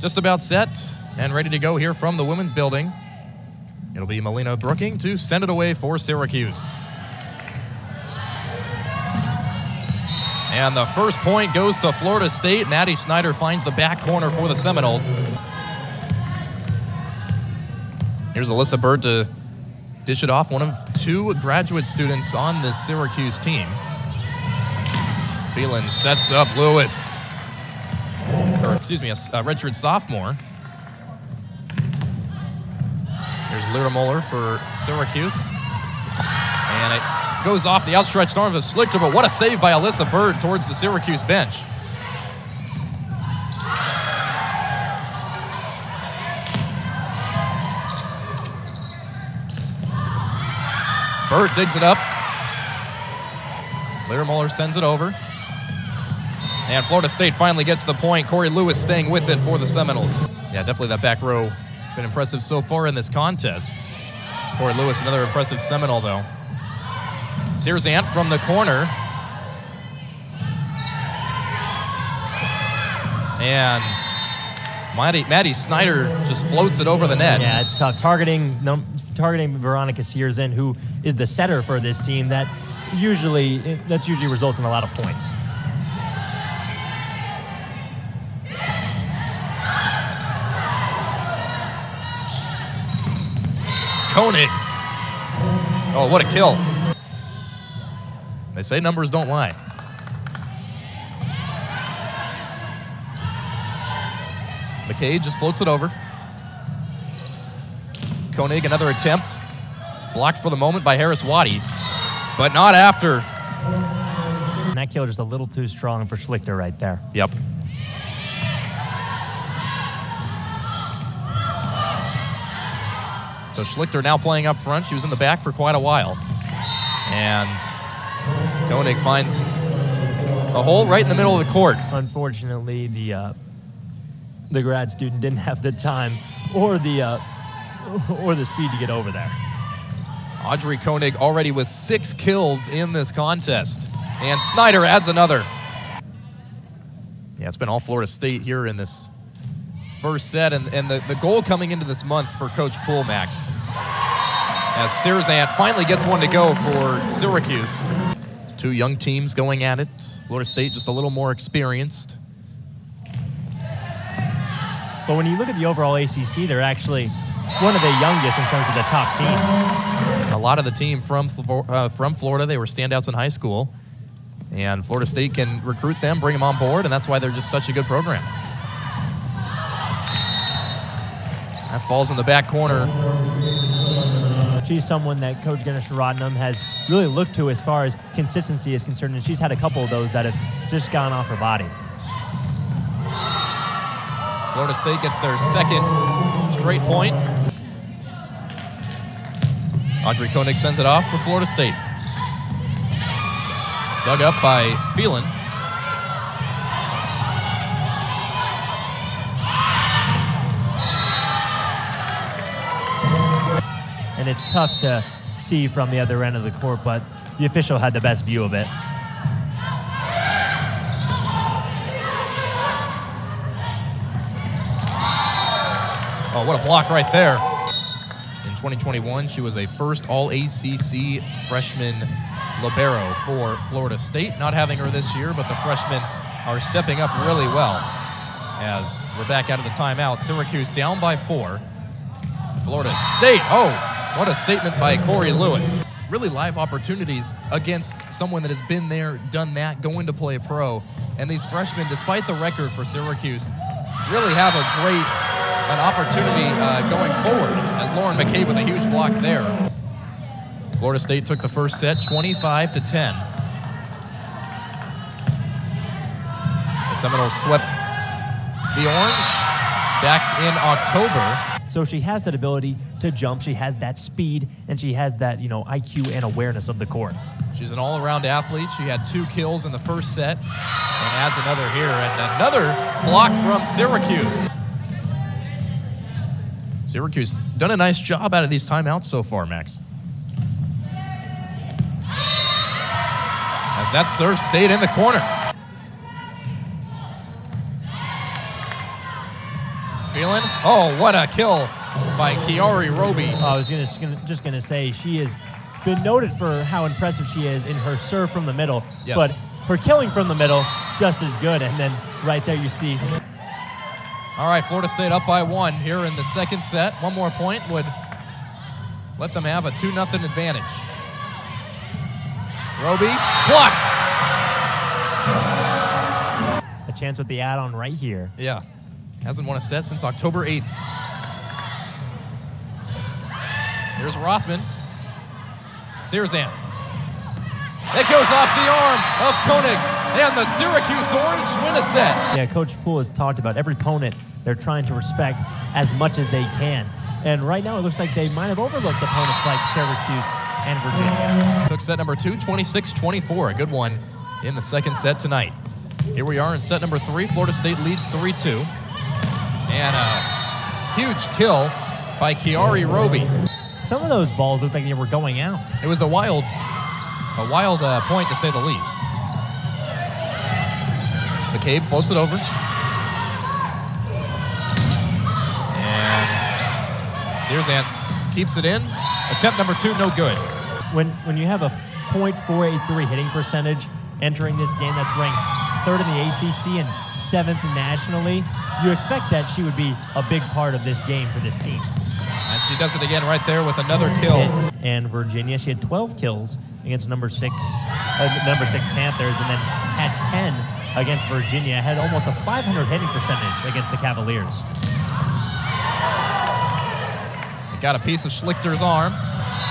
just about set and ready to go here from the women's building. It'll be Melina Brooking to send it away for Syracuse. And the first point goes to Florida State. Maddie Snyder finds the back corner for the Seminoles. Here's Alyssa Bird to dish it off, one of two graduate students on this Syracuse team. Phelan sets up Lewis. Or, excuse me, a redshirt sophomore. Here's Lyra Moeller for Syracuse. And it goes off the outstretched arm of Schlichter, but what a save by Alyssa Bird towards the Syracuse bench. Bird digs it up. Lyra Moeller sends it over. And Florida State finally gets the point. Corey Lewis staying with it for the Seminoles. Yeah, definitely that back row been impressive so far in this contest. Corey Lewis, another impressive Seminole, though. Searzant from the corner. And Maddie Snyder just floats it over the net. Yeah, it's tough. Targeting Veronica Searzant, who is the setter for this team, that usually results in a lot of points. Koenig. Oh, what a kill. They say numbers don't lie. McKay just floats it over. Koenig, another attempt. Blocked for the moment by Harris Waddy, but not after. And that kill just a little too strong for Schlichter right there. Yep. So Schlichter now playing up front. She was in the back for quite a while. And Koenig finds a hole right in the middle of the court. Unfortunately, the grad student didn't have the time or the speed to get over there. Audrey Koenig already with 6 kills in this contest. And Snyder adds another. Yeah, it's been all Florida State here in this first set, and the goal coming into this month for Coach Poole, Max, as Searzant finally gets one to go for Syracuse. Two young teams going at it. Florida State just a little more experienced. But when you look at the overall ACC, they're actually one of the youngest in terms of the top teams. A lot of the team from Florida, they were standouts in high school, and Florida State can recruit them, bring them on board, and that's why they're just such a good program. That falls in the back corner. She's someone that Coach Ganesh Ratnam has really looked to as far as consistency is concerned, and she's had a couple of those that have just gone off her body. Florida State gets their second straight point. Audrey Koenig sends it off for Florida State. Dug up by Phelan. And it's tough to see from the other end of the court, but the official had the best view of it. Oh, what a block right there. In 2021, she was a first All-ACC freshman libero for Florida State. Not having her this year, but the freshmen are stepping up really well. As we're back out of the timeout, Syracuse down by 4. Florida State, oh, what a statement by Corey Lewis. Really live opportunities against someone that has been there, done that, going to play pro. And these freshmen, despite the record for Syracuse, really have an opportunity going forward, as Lauren McCabe with a huge block there. Florida State took the first set 25-10. The Seminoles swept the Orange back in October. So she has that ability to jump, she has that speed, and she has that, IQ and awareness of the court. She's an all-around athlete. She had 2 kills in the first set and adds another here, and another block from Syracuse. Syracuse done a nice job out of these timeouts so far, Max. As that serve stayed in the corner. Feeling? Oh, what a kill by Kiari Roby. I was just gonna say she has been noted for how impressive she is in her serve from the middle, Yes. but her killing from the middle just as good. And then right there you see. All right, Florida State up by 1 here in the second set. One more point would let them have a 2-0 advantage. Roby blocked. A chance with the add-on right here. Yeah, hasn't won a set since October 8th. Here's Rothman. Searzan. It goes off the arm of Koenig, and the Syracuse Orange win a set. Yeah, Coach Poole has talked about every opponent they're trying to respect as much as they can. And right now it looks like they might have overlooked opponents like Syracuse and Virginia. Took set number 2, 26-24. A good one in the second set tonight. Here we are in set number 3. Florida State leads 3-2. And a huge kill by Kiari Roby. Some of those balls looked like they were going out. It was a wild point, to say the least. McCabe floats it over. And Searzan keeps it in. Attempt number 2, no good. When you have a .483 hitting percentage entering this game that's ranked 3rd in the ACC and 7th nationally, you expect that she would be a big part of this game for this team. And she does it again right there with another kill. And Virginia, she had 12 kills against number 6 Panthers, and then had 10 against Virginia. Had almost a .500 hitting percentage against the Cavaliers. Got a piece of Schlichter's arm,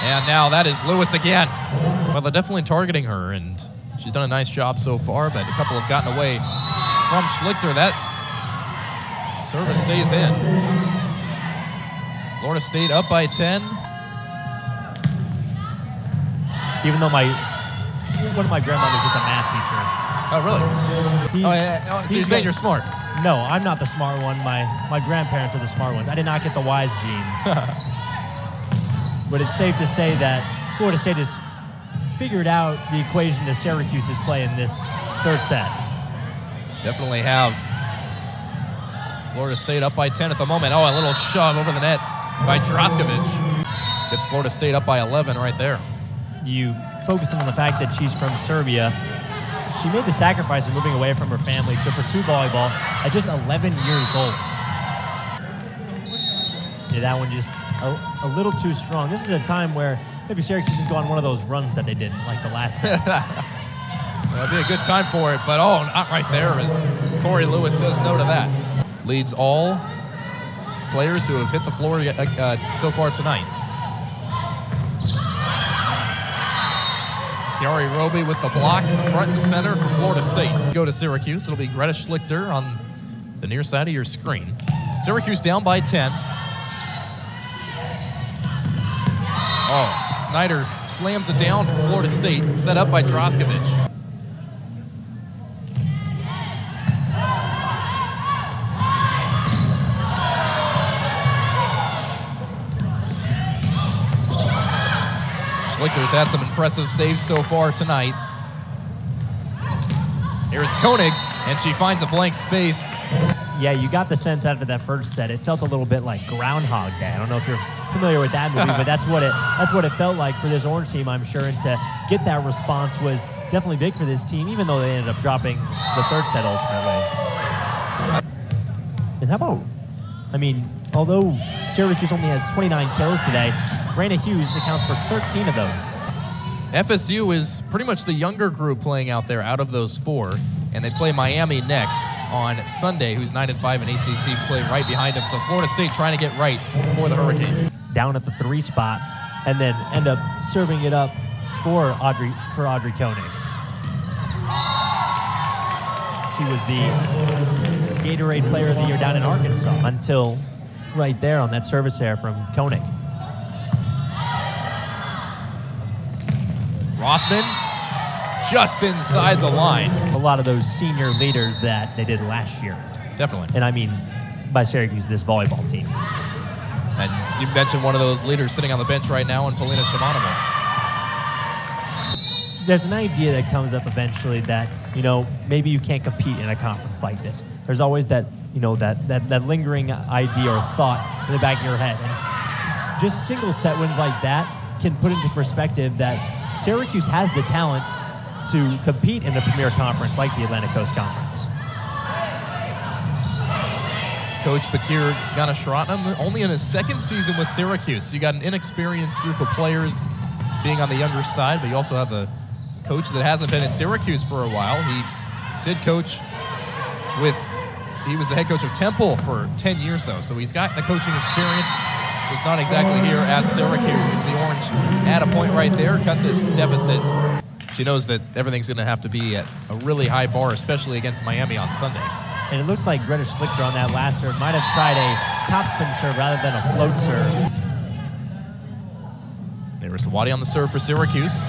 and now that is Lewis again. Well, they're definitely targeting her, and she's done a nice job so far, but a couple have gotten away from Schlichter. That service stays in. Florida State up by 10. Even though one of my grandmothers is a math teacher. Oh, really? So you're saying you're smart? No, I'm not the smart one. My grandparents are the smart ones. I did not get the wise genes. But it's safe to say that Florida State has figured out the equation to Syracuse's play in this third set. Definitely have. Florida State up by 10 at the moment. Oh, a little shove over the net by Draskovic. Gets Florida State up by 11 right there. You focus on the fact that she's from Serbia. She made the sacrifice of moving away from her family to pursue volleyball at just 11 years old. Yeah, that one just a little too strong. This is a time where maybe Syracuse can go on one of those runs that they did like the last set. That'd be a good time for it, but oh, not right there as Corey Lewis says no to that. Leads all players who have hit the floor so far tonight. Kiari Roby with the block, front and center for Florida State. Go to Syracuse. It'll be Greta Schlichter on the near side of your screen. Syracuse down by 10. Oh, Snyder slams it down for Florida State, set up by Draskovic. Schlichter's had some impressive saves so far tonight. Here's Koenig, and she finds a blank space. Yeah, you got the sense after that first set. It felt a little bit like Groundhog Day. I don't know if you're familiar with that movie, but that's what it felt like for this Orange team, I'm sure. And to get that response was definitely big for this team, even though they ended up dropping the third set ultimately. And how about, although Syracuse only has 29 kills today, Raina Hughes accounts for 13 of those. FSU is pretty much the younger group playing out there out of those 4, and they play Miami next on Sunday, who's 9-5 in ACC, play right behind them. So Florida State trying to get right for the Hurricanes. Down at the 3 spot, and then end up serving it up for Audrey Koenig. She was the Gatorade Player of the Year down in Arkansas until right there on that service error from Koenig. Rothman just inside the line. A lot of those senior leaders that they did last year. Definitely. And I mean, by Syracuse, this volleyball team. And you mentioned one of those leaders sitting on the bench right now in Polina Shimanova. There's an idea that comes up eventually that, maybe you can't compete in a conference like this. There's always that that lingering idea or thought in the back of your head. And just single set wins like that can put into perspective that Syracuse has the talent to compete in a premier conference like the Atlantic Coast Conference. Coach Bakir Ganasharatnam only in his second season with Syracuse. So you got an inexperienced group of players being on the younger side, but you also have a coach that hasn't been at Syracuse for a while. He did coach he was the head coach of Temple for 10 years though, so he's got the coaching experience, just not exactly here at Syracuse. As the Orange add a point right there, cut this deficit. She knows that everything's going to have to be at a really high bar, especially against Miami on Sunday. And it looked like Greta Schlichter on that last serve might have tried a topspin serve rather than a float serve. There's Sawadi on the serve for Syracuse.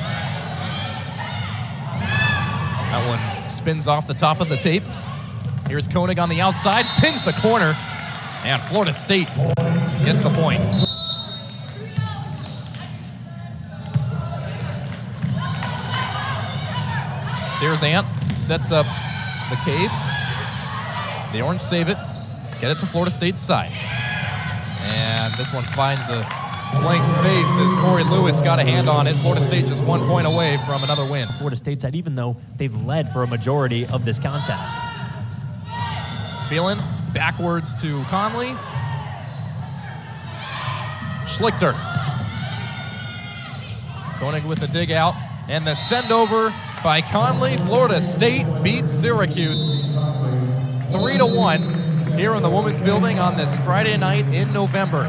That one spins off the top of the tape. Here's Koenig on the outside, pins the corner, and Florida State gets the point. Sears-Ant sets up the cave. The Orange save it, get it to Florida State's side. And this one finds a blank space as Corey Lewis got a hand on it. Florida State just 1 point away from another win. Florida State side, even though they've led for a majority of this contest. Phelan backwards to Conley. Schlichter. Koenig with the dig out. And the send over by Conley. Florida State beats Syracuse 3-1 here in the Women's Building on this Friday night in November.